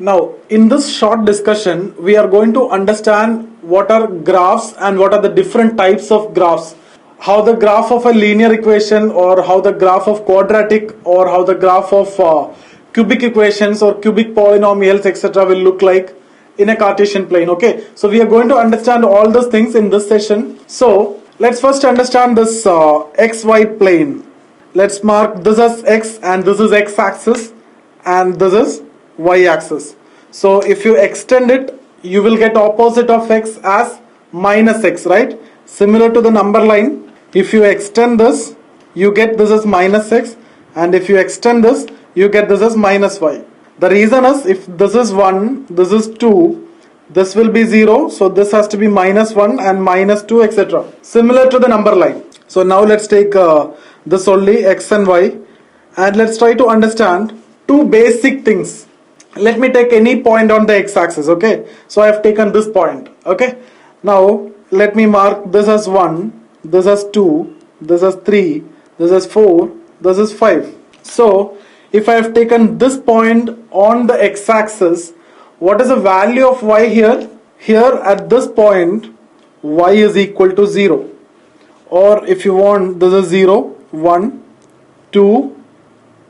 Now, in this short discussion, we are going to understand what are graphs and what are the different types of graphs. How the graph of a linear equation, or how the graph of quadratic, or how the graph of cubic equations or cubic polynomials, etc. will look like in a Cartesian plane. Okay, so we are going to understand all those things in this session. So let's first understand this xy plane. Let's mark this as x, and this is x-axis, and this is y-axis. So if you extend it, you will get opposite of x as minus x, right? Similar to the number line. If you extend this, you get this as minus x, and if you extend this, you get this as minus y. The reason is, if this is 1, this is 2, this will be 0, so this has to be minus 1 and minus 2, etc. Similar to the number line. So now let's take this only, x and y, and let's try to understand two basic things. Let me take any point on the x-axis, okay? So I have taken this point, okay? Now let me mark this as 1, this as 2, this as 3, this as 4, this is 5. So if I have taken this point on the x-axis, what is the value of y here? Here at this point, y is equal to 0. Or if you want, this is 0, 1, 2,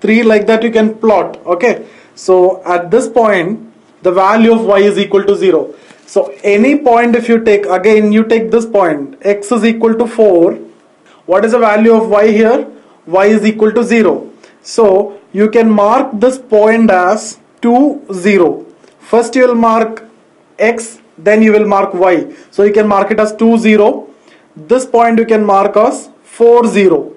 3, like that you can plot, okay? So at this point, the value of y is equal to 0. So any point if you take, again you take this point, x is equal to 4. What is the value of y here? Y is equal to 0. So you can mark this point as 2, 0. First you will mark x, then you will mark y. So you can mark it as 2, 0. This point you can mark as 4, 0.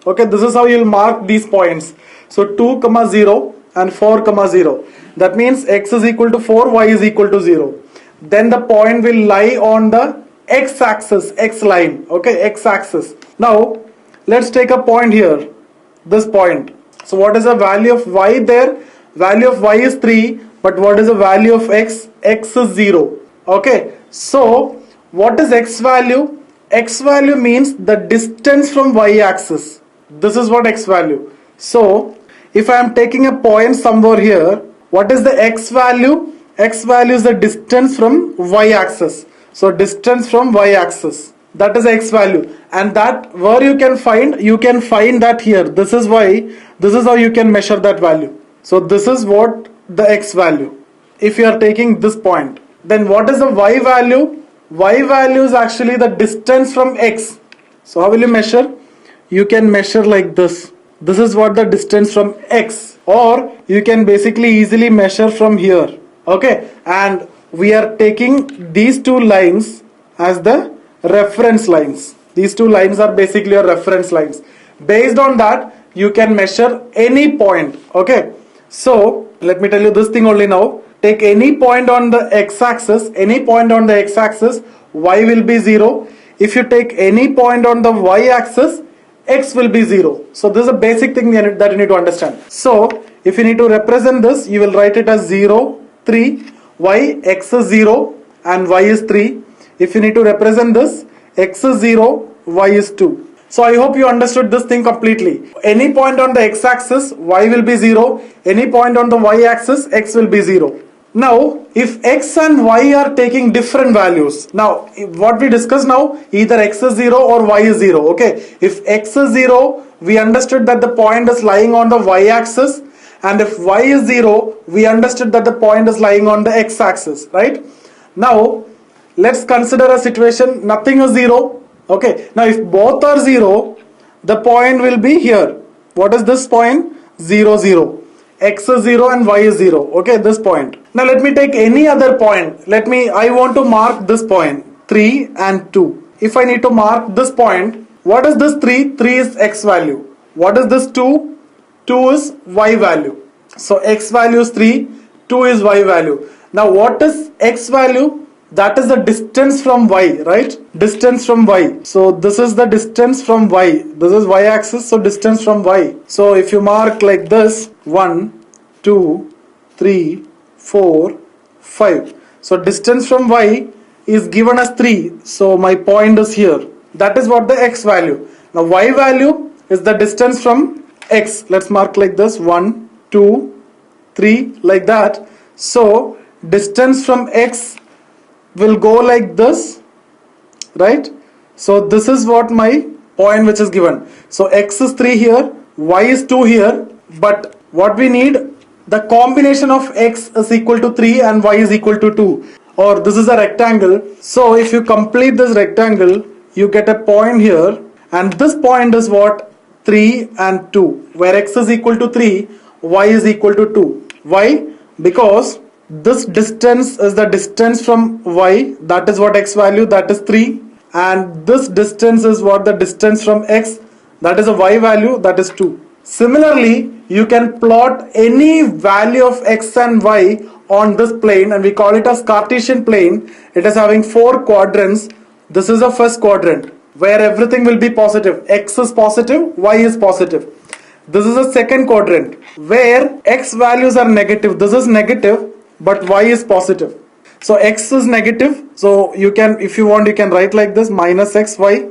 Okay, this is how you will mark these points. So 2, 0 and 4, 0. That means x is equal to 4, y is equal to 0. Then the point will lie on the x-axis, x line, okay, x-axis. Now let's take a point here, this point. So what is the value of y there? Value of y is 3, but what is the value of x? X is 0. Okay, so what is x value? X value means the distance from y-axis. This is what x value. So if I am taking a point somewhere here, what is the x value? X value is the distance from y-axis. So distance from y-axis, that is x value, and that where you can find that here. This is y. This is how you can measure that value. So this is what the x value. If you are taking this point, then what is the y value? Y value is actually the distance from x. So how will you measure? You can measure like this. This is what the distance from x, or you can basically easily measure from here. Okay, and we are taking these two lines as the reference lines. These two lines are basically your reference lines. Based on that, you can measure any point. Okay, so let me tell you this thing only now. Take any point on the x-axis, y will be 0. If you take any point on the y-axis, x will be 0. So this is a basic thing that you need to understand. So if you need to represent this, you will write it as 0, 3, y, x is 0 and y is 3. If you need to represent this, x is 0, y is 2. So I hope you understood this thing completely. Any point on the x-axis, y will be 0. Any point on the y-axis, x will be 0. Now, if x and y are taking different values, now what we discussed now, either x is 0 or y is 0. Okay, if x is 0, we understood that the point is lying on the y-axis, and if y is 0, we understood that the point is lying on the x-axis, right? Now let's consider a situation, nothing is 0. Okay, now if both are 0, the point will be here. What is this point? 0, 0. X is 0 and y is 0. Okay, this point. Now let me take any other point. I want to mark this point, 3 and 2. If I need to mark this point, what is this 3? 3 is x value. What is this 2? 2 is y value. So x value is 3, 2 is y value. Now what is x value? That is the distance from y, right? Distance from y. So this is the distance from y. This is y-axis, so distance from y. So if you mark like this, 1, 2, 3, 4, 5. So distance from y is given as 3. So my point is here. That is what the x value. Now y value is the distance from x. Let's mark like this, 1, 2, 3, like that. So distance from x will go like this, right? So this is what my point which is given. So x is 3 here, y is 2 here, but what we need, the combination of x is equal to 3 and y is equal to 2, or this is a rectangle. So if you complete this rectangle, you get a point here, and this point is what? 3 and 2, where x is equal to 3, y is equal to 2. Why? Because this distance is the distance from y, that is what x value, that is 3, and this distance is what? The distance from x, that is a y value, that is 2. Similarly, you can plot any value of x and y on this plane, and we call it as Cartesian plane. It is having 4 quadrants. This is the first quadrant where everything will be positive. X is positive, y is positive. This is the second quadrant where x values are negative. This is negative, but y is positive. So x is negative. So you can, if you want, you can write like this, minus x, y.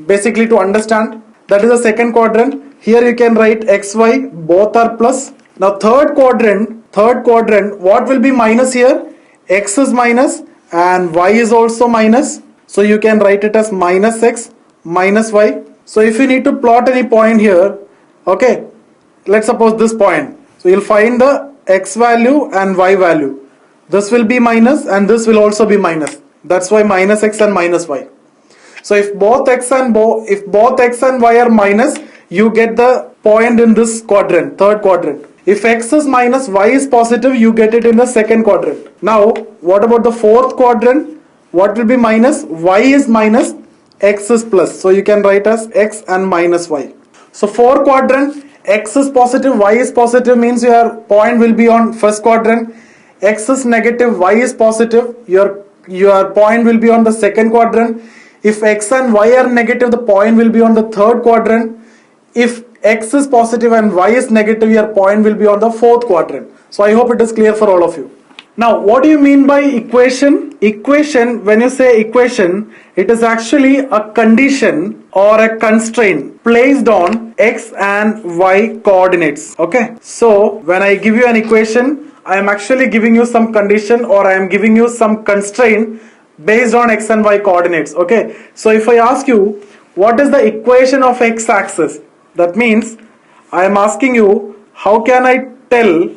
Basically, to understand, that is the second quadrant. Here you can write x, y, both are plus. Now third quadrant, what will be minus here? X is minus and y is also minus. So you can write it as minus x, minus y. So if you need to plot any point here, okay, let's suppose this point. So you'll find the x value and y value. This will be minus and this will also be minus. That's why minus x and minus y. So if both x and y are minus, you get the point in this quadrant, third quadrant. If x is minus, y is positive, you get it in the second quadrant. Now, what about the fourth quadrant? What will be minus? Y is minus, x is plus. So you can write as x and minus y. So fourth quadrant, x is positive, y is positive, means your point will be on first quadrant. X is negative, y is positive, your point will be on the second quadrant. If x and y are negative, the point will be on the third quadrant. If x is positive and y is negative, your point will be on the fourth quadrant. So I hope it is clear for all of you. Now, what do you mean by equation? Equation, when you say equation, it is actually a condition or a constraint placed on x and y coordinates. Okay, so when I give you an equation, I am actually giving you some condition, or I am giving you some constraint based on x and y coordinates. Okay, so if I ask you, what is the equation of x-axis? That means I am asking you, how can I tell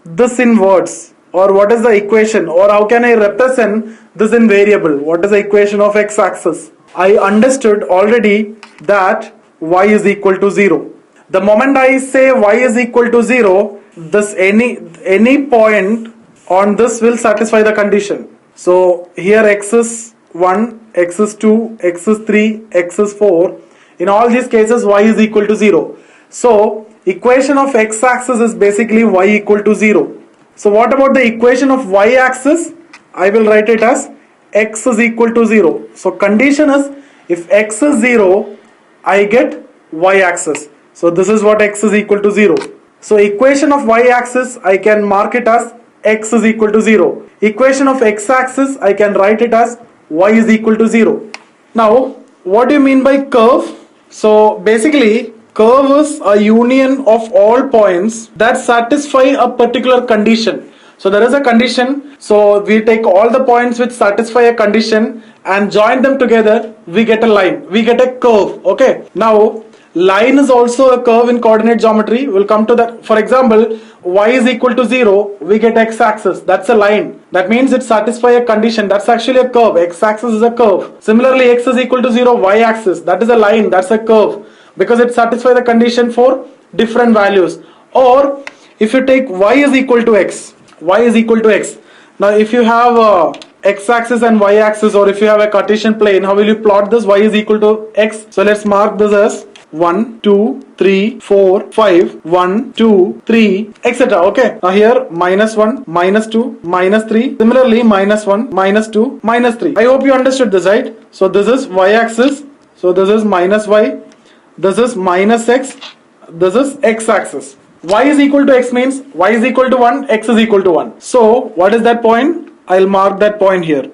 this in words, or what is the equation, or how can I represent this in variable? What is the equation of x-axis? I understood already that y is equal to 0. The moment I say y is equal to 0, this any point on this will satisfy the condition. So here x is 1, x is 2, x is 3, x is 4. In all these cases, y is equal to 0. So equation of x-axis is basically y equal to 0. So what about the equation of y-axis? I will write it as x is equal to 0. So condition is, if x is 0, I get y-axis. So this is what x is equal to 0. So equation of y-axis, I can mark it as x is equal to 0. Equation of x-axis, I can write it as y is equal to 0. Now, what do you mean by curve? So basically, curve is a union of all points that satisfy a particular condition. So there is a condition, so we take all the points which satisfy a condition and join them together, we get a line, we get a curve. Okay, now line is also a curve in coordinate geometry. We'll come to that. For example, y is equal to 0, we get x-axis, that's a line. That means it satisfies a condition, that's actually a curve. X-axis is a curve. Similarly, x is equal to 0, y-axis, that is a line, that's a curve, because it satisfies the condition for different values. Or if you take y is equal to x, y is equal to x. Now if you have x-axis and y-axis, or if you have a Cartesian plane, how will you plot this? Y is equal to x. So let's mark this as 1, 2, 3, 4, 5, 1, 2, 3, etc. Okay. Now here minus 1, minus 2, minus 3. Similarly minus 1, minus 2, minus 3. I hope you understood this, right? So this is y-axis. So this is minus y. This is minus x. This is x-axis. Y is equal to x means y is equal to 1, x is equal to 1. So what is that point? I'll mark that point here.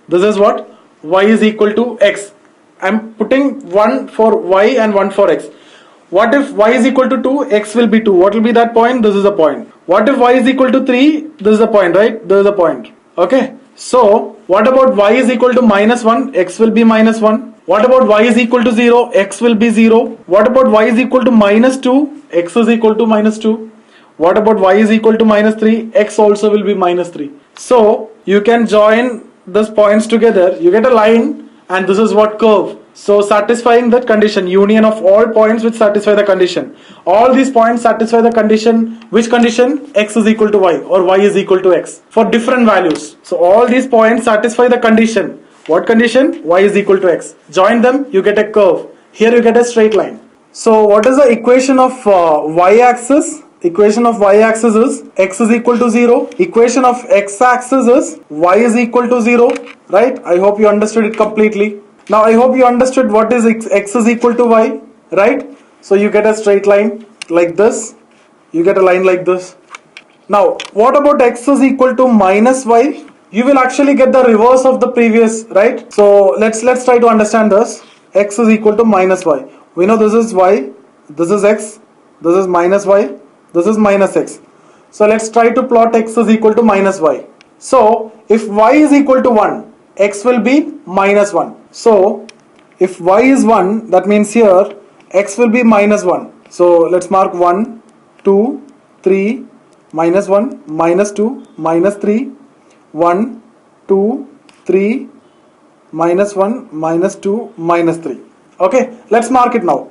This is what? Y is equal to x. I'm putting 1 for y and 1 for x. What if y is equal to 2? X will be 2. What will be that point? This is a point. What if y is equal to 3? This is the point, right? This is the point. Okay. So what about y is equal to minus 1? X will be minus 1. What about y is equal to 0? X will be 0. What about y is equal to minus 2? X is equal to minus 2. What about y is equal to minus 3? X also will be minus 3. So you can join these points together. You get a line, and this is what curve. So satisfying that condition, union of all points which satisfy the condition. All these points satisfy the condition. Which condition? X is equal to y or y is equal to x for different values. So all these points satisfy the condition. What condition? Y is equal to x. Join them, you get a curve. Here you get a straight line. So what is the equation of y-axis? Equation of y-axis is x is equal to 0. Equation of x-axis is y is equal to 0. Right? I hope you understood it completely. Now I hope you understood what is x is equal to y. Right? So you get a straight line like this. You get a line like this. Now what about x is equal to minus y? You will actually get the reverse of the previous, right? So let's try to understand this. X is equal to minus y. We know this is y, this is x, this is minus y, this is minus x. So let's try to plot x is equal to minus y. So if y is equal to 1, x will be minus 1. So if y is 1, that means here x will be minus 1. So let's mark 1, 2, 3, minus 1, minus 2, minus 3, 1, 2, 3, minus 1, minus 2, minus 3. Okay, let's mark it now.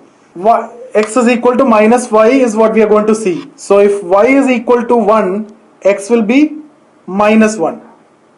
X is equal to minus y is what we are going to see. So if y is equal to 1, x will be minus 1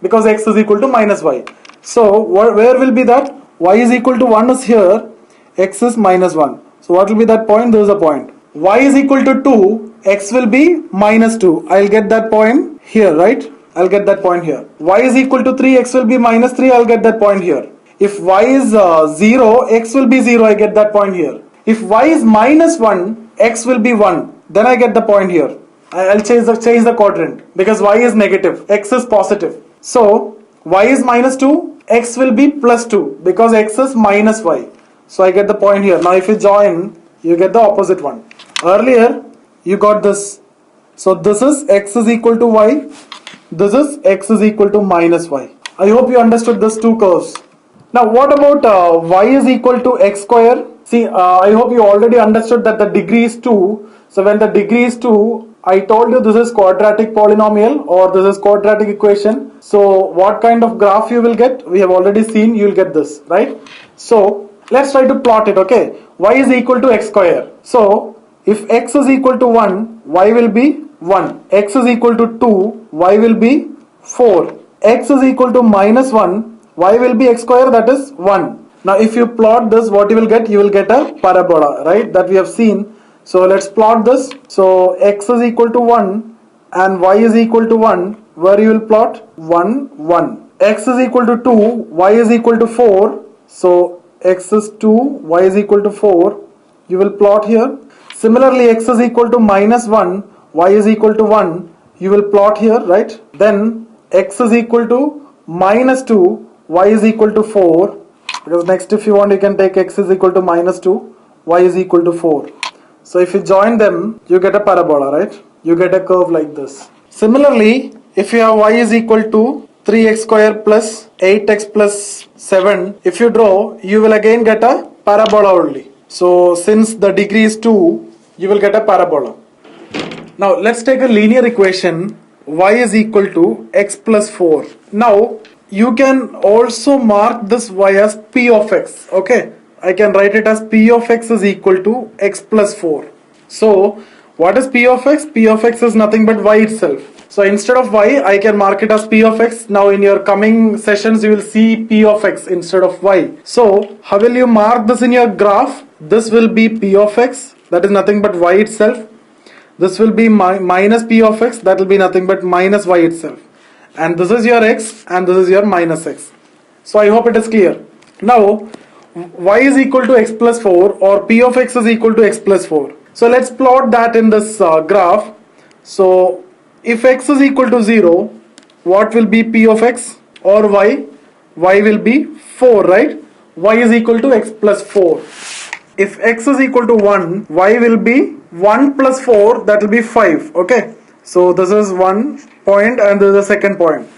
because x is equal to minus y. So where will be that? Y is equal to 1 is here, x is minus 1. So what will be that point? There is a point. Y is equal to 2, x will be minus 2. I'll get that point here, right? I'll get that point here. Y is equal to 3, x will be minus 3, I'll get that point here. If y is 0, x will be 0, I get that point here. If y is minus 1, x will be 1, then I get the point here. I'll change the quadrant because y is negative, x is positive. So y is minus 2, x will be plus 2 because x is minus y. So I get the point here. Now if you join, you get the opposite one. Earlier you got this. So this is x is equal to y. This is x is equal to minus y. I hope you understood these two curves. Now what about y is equal to x square? See, I hope you already understood that the degree is 2. So when the degree is 2, I told you this is quadratic polynomial or this is quadratic equation. So what kind of graph you will get? We have already seen, you will get this, right? So let's try to plot it, okay? Y is equal to x square. So if x is equal to 1, y will be 1. X is equal to 2, y will be 4. X is equal to minus 1, y will be x square, that is 1. Now if you plot this, what you will get? You will get a parabola, right? That we have seen. So let's plot this. So x is equal to 1 and y is equal to 1. Where you will plot? 1, 1. X is equal to 2, y is equal to 4. So x is 2, y is equal to 4. You will plot here. Similarly, x is equal to minus 1, y is equal to 1. You will plot here, right? Then x is equal to minus 2, y is equal to 4. Because next, if you want, you can take x is equal to minus 2, y is equal to 4. So if you join them, you get a parabola, right? You get a curve like this. Similarly, if you have y is equal to 3x square plus 8x plus 7, if you draw, you will again get a parabola only. So since the degree is 2, you will get a parabola. Now let's take a linear equation, y is equal to x plus 4. Now you can also mark this y as p of x, okay? I can write it as p of x is equal to x plus 4. So what is p of x? P of x is nothing but y itself. So instead of y, I can mark it as p of x. Now in your coming sessions, you will see p of x instead of y. So how will you mark this in your graph? This will be p of x, that is nothing but y itself. This will be minus p of x, that will be nothing but minus y itself. And this is your x and this is your minus x. So I hope it is clear. Now y is equal to x plus 4 or p of x is equal to x plus 4. So let's plot that in this graph. So if x is equal to 0, what will be p of x or y? Y will be 4, right? Y is equal to x plus 4. If x is equal to 1, y will be 1 plus 4, that will be 5, okay? So this is one point and this is the second point.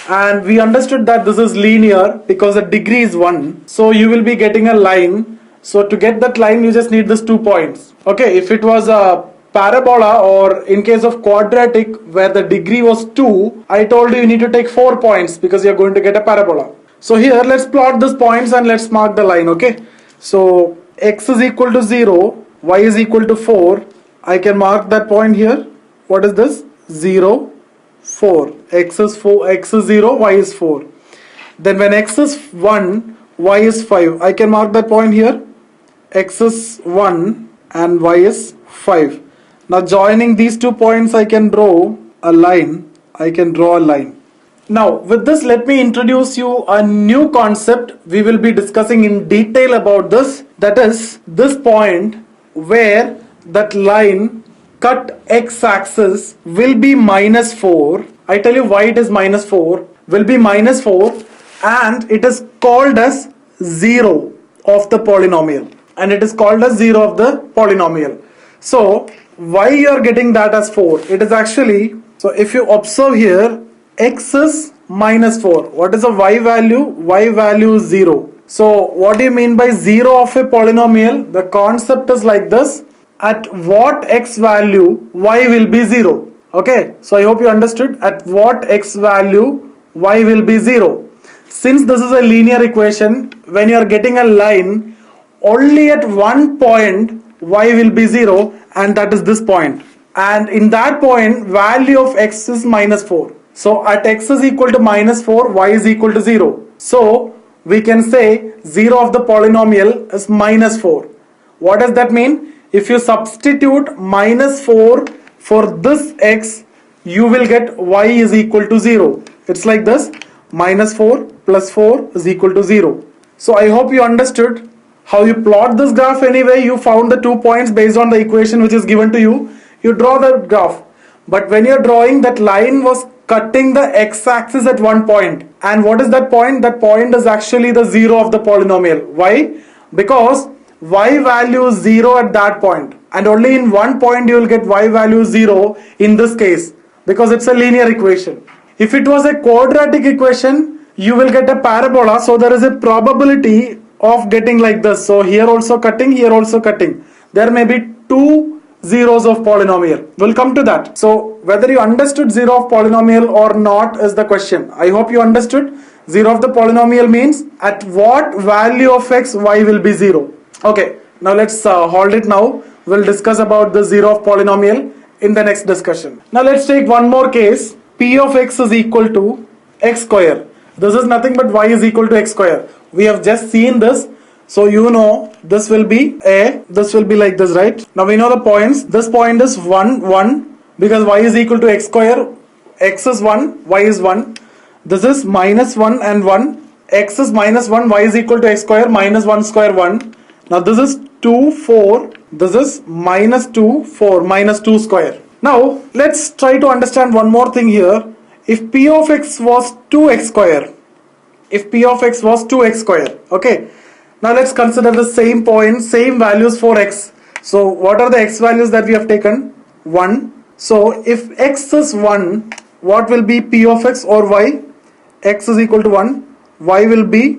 And we understood that this is linear because the degree is 1. So you will be getting a line. So to get that line, you just need these 2 points. Okay, if it was a parabola or in case of quadratic where the degree was 2, I told you need to take 4 points because you're going to get a parabola. So here let's plot these points and let's mark the line. Okay, so x is equal to 0, y is equal to 4. I can mark that point here. What is this? 0, 4. X is 4, x is 0, y is 4. Then when x is 1, y is 5. I can mark that point here. X is 1 and y is 5. Now joining these 2 points, I can draw a line. Now with this, let me introduce you a new concept. We will be discussing in detail about this. That is this point where that line cut x-axis will be minus 4. I tell you why it is minus 4. Will be minus 4 and it is called as 0 of the polynomial. So why you are getting that as 4? It is actually, so if you observe here, x is minus 4. What is the y value? Y value is 0. So what do you mean by 0 of a polynomial? The concept is like this. At what x value y will be 0? Okay, so I hope you understood. At what x value y will be 0? Since this is a linear equation, when you are getting a line, only at one point y will be 0 and that is this point. And in that point, value of x is minus 4. So at x is equal to minus 4, y is equal to 0. So we can say 0 of the polynomial is minus 4. What does that mean? If you substitute minus 4 for this x, you will get y is equal to 0. It's like this, minus 4 plus 4 is equal to 0. So I hope you understood how you plot this graph. Anyway, you found the 2 points based on the equation which is given to you. You draw the graph. But when you're drawing, that line was cutting the x-axis at one point. And what is that point? That point is actually the 0 of the polynomial. Why? Because y value is 0 at that point, and only in one point you will get y value 0 in this case, because it's a linear equation. If it was a quadratic equation, you will get a parabola, so there is a probability of getting like this. So here also cutting, here also cutting. There may be 2 zeros of polynomial. We'll come to that. So whether you understood 0 of polynomial or not is the question. I hope you understood. 0 of the polynomial means at what value of x y will be 0. Okay, now let's hold it now. We'll discuss about the 0 of polynomial in the next discussion. Now let's take one more case. P of x is equal to x square. This is nothing but y is equal to x square. We have just seen this. So you know this will be this will be like this, right? Now we know the points. This point is 1, 1 because y is equal to x square. X is 1, y is 1. This is minus 1 and 1. X is minus 1, y is equal to x square, minus 1 square 1. Now this is 2, 4, this is minus 2, 4, minus 2 square. Now let's try to understand one more thing here. If p of x was 2x square, okay. Now let's consider the same point, same values for x. So what are the x values that we have taken? 1. So if x is 1, what will be p of x or y? X is equal to 1, y will be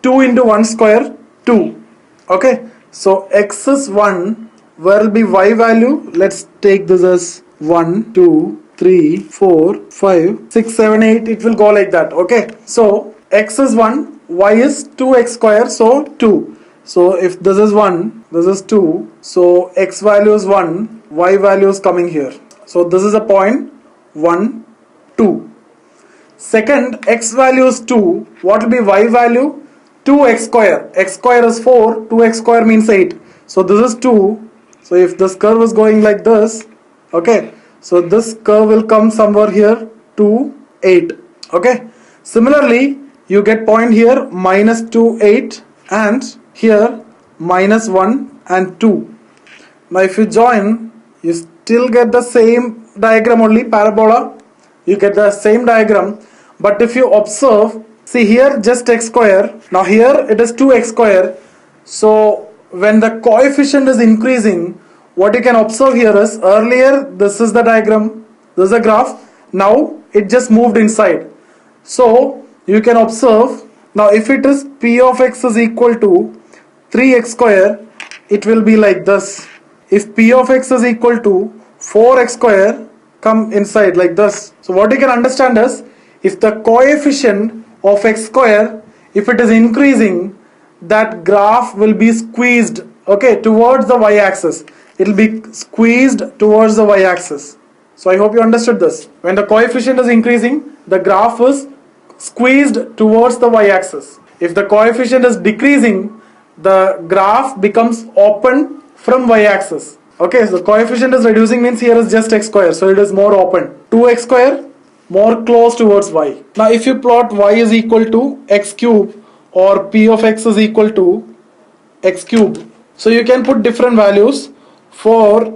2 into 1 square, 2. Okay, so x is 1, where will be y value? Let's take this as 1, 2, 3, 4, 5, 6, 7, 8. It will go like that. Okay, so x is 1, y is 2x square, so 2. So if this is 1, this is 2. So x value is 1, y value is coming here. So this is a point 1, 2. Second, x value is 2. What will be y value? 2x square. X square is 4. 2x square means 8. So this is 2. So if this curve is going like this, okay, so this curve will come somewhere here, 2, 8. Okay. Similarly, you get point here minus 2, 8, and here minus 1 and 2. Now if you join, you still get the same diagram only, parabola. You get the same diagram. But if you observe, see here just x square. Now here it is 2x square. So when the coefficient is increasing, what you can observe here is earlier this is the diagram. This is the graph. Now it just moved inside. So you can observe, now if it is p of x is equal to 3x square, it will be like this. If p of x is equal to 4x square, come inside like this. So what you can understand is, if the coefficient of x square, if it is increasing, that graph will be squeezed, okay, towards the y-axis. It will be squeezed towards the y-axis. So I hope you understood this. When the coefficient is increasing, the graph is squeezed towards the y-axis. If the coefficient is decreasing, the graph becomes open from y-axis. Okay, so coefficient is reducing means here is just x square, so it is more open. 2x square, more close towards y. Now if you plot y is equal to x cube or p of x is equal to x cube, so you can put different values. For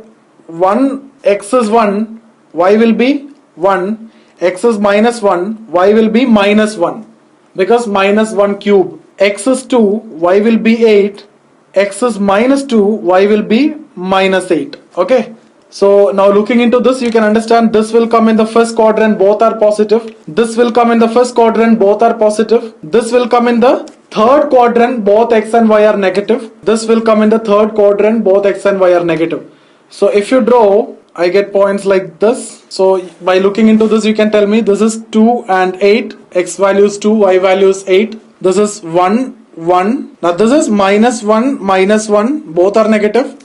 1, x is 1, y will be 1, x is minus 1, y will be minus 1, because minus 1 cube. X is 2, y will be 8, x is minus 2, y will be minus 8. Okay, so now looking into this, you can understand this will come in the first quadrant, both are positive. This will come in the first quadrant, both are positive. This will come in the third quadrant, both x and y are negative. This will come in the third quadrant, both x and y are negative. So if you draw, I get points like this. So by looking into this, you can tell me this is 2 and 8, x value is 2, y value is 8. This is 1, 1. Now this is minus 1, minus 1, both are negative.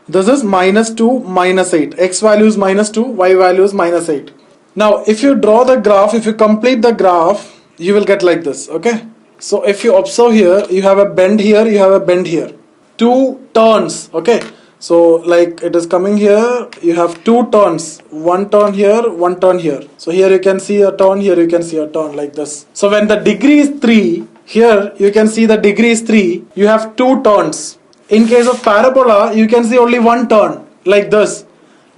This is minus 2, minus 8. X value is minus 2, y value is minus 8. Now if you draw the graph, if you complete the graph, you will get like this. Okay. So if you observe here, you have a bend here, you have a bend here. 2 turns. Okay. So like it is coming here, you have 2 turns. 1 turn here, 1 turn here. So here you can see a turn, here you can see a turn like this. So when the degree is 3, here you can see the degree is 3, you have 2 turns. In case of parabola, you can see only 1 turn like this.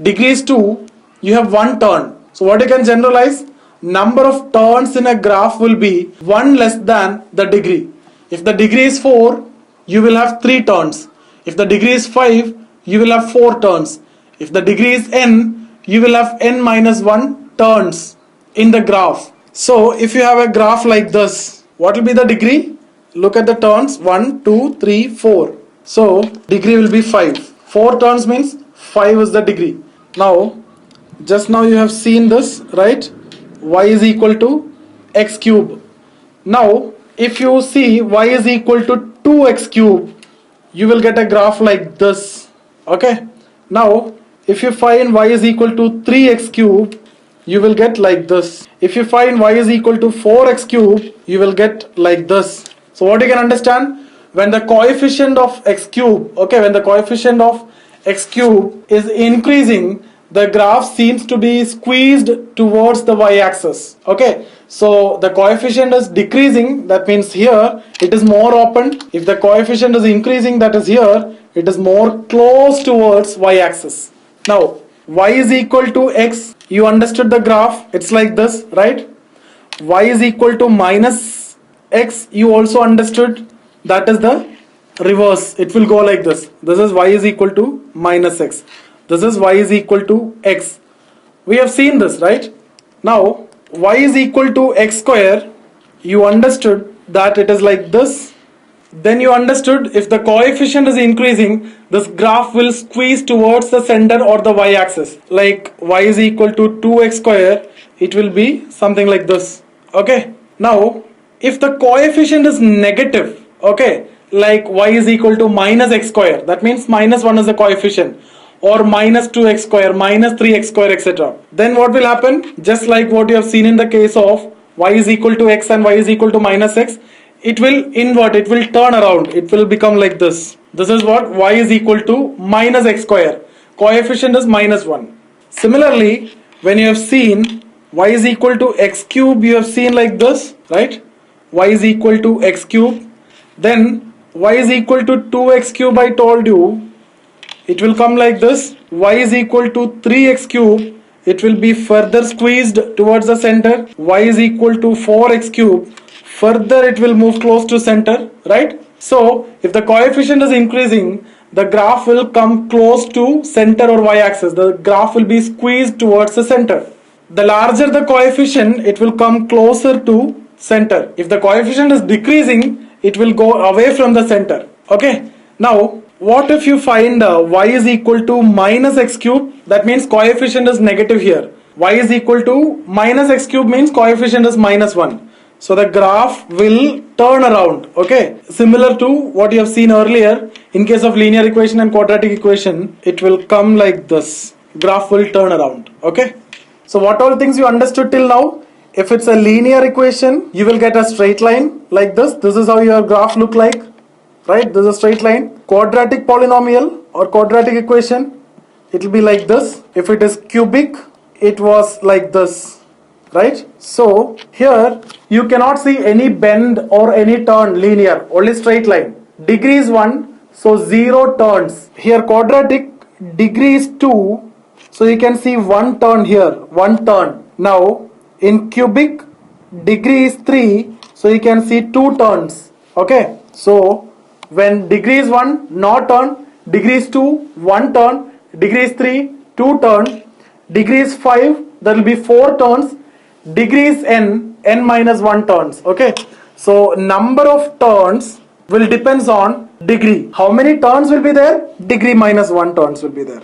Degree is 2, you have 1 turn. So what you can generalize, number of turns in a graph will be 1 less than the degree. If the degree is 4, you will have 3 turns. If the degree is 5, you will have 4 turns. If the degree is n, you will have n minus 1 turns in the graph. So if you have a graph like this, what will be the degree? Look at the turns, 1, 2, 3, 4. So degree will be 5. 4 turns means 5 is the degree. Now, just now you have seen this, right? Y is equal to x cube. Now, if you see y is equal to 2x cube, you will get a graph like this. Okay. Now, if you find y is equal to 3x cube, you will get like this. If you find y is equal to 4x cube, you will get like this. So what you can understand, when the coefficient of x cube, okay, when the coefficient of x cube is increasing, the graph seems to be squeezed towards the y-axis. Okay, so the coefficient is decreasing, that means here it is more open. If the coefficient is increasing, that is here it is more close towards y-axis. Now y is equal to x, you understood the graph, it's like this, right? Y is equal to minus x, you also understood, that is the reverse. It will go like this. This is y is equal to minus x. This is y is equal to x. We have seen this, right? Now y is equal to x square, you understood that it is like this. Then you understood if the coefficient is increasing, this graph will squeeze towards the center or the y-axis. Like y is equal to 2x square, it will be something like this. Okay. Now if the coefficient is negative, okay, like y is equal to minus x square, that means minus 1 is the coefficient, or minus 2x square, minus 3x square, etc. Then what will happen? Just like what you have seen in the case of y is equal to x and y is equal to minus x, it will invert, it will turn around, it will become like this. This is what y is equal to minus x square. Coefficient is minus 1. Similarly, when you have seen y is equal to x cube, you have seen like this, right? Y is equal to x cube. Then y is equal to 2x cube, I told you, it will come like this. Y is equal to 3x cube, it will be further squeezed towards the center. Y is equal to 4x cube, further it will move close to center, right? So if the coefficient is increasing, the graph will come close to center or y-axis. The graph will be squeezed towards the center. The larger the coefficient, it will come closer to center. If the coefficient is decreasing, it will go away from the center. Okay. Now, what if you find y is equal to minus x cube? That means coefficient is negative here. Y is equal to minus x cube means coefficient is minus 1. So the graph will turn around. Okay. Similar to what you have seen earlier, in case of linear equation and quadratic equation, it will come like this. Graph will turn around. Okay. So what all things you understood till now? If it's a linear equation, you will get a straight line like this. This is how your graph look like. Right? This is a straight line. Quadratic polynomial or quadratic equation, it will be like this. If it is cubic, it was like this. Right? So here you cannot see any bend or any turn linear, only straight line. Degree is 1, so 0 turns. Here quadratic, degree is 2, so you can see 1 turn here, 1 turn. Now in cubic, degree is 3, so you can see 2 turns. Okay, so when degree is 1, no turn, degree is 2, 1 turn, degree is 3, 2 turn, degree is 5, there will be 4 turns, degree is n minus 1 turns. Okay, so number of turns will depends on degree. How many turns will be there? Degree minus 1 turns will be there.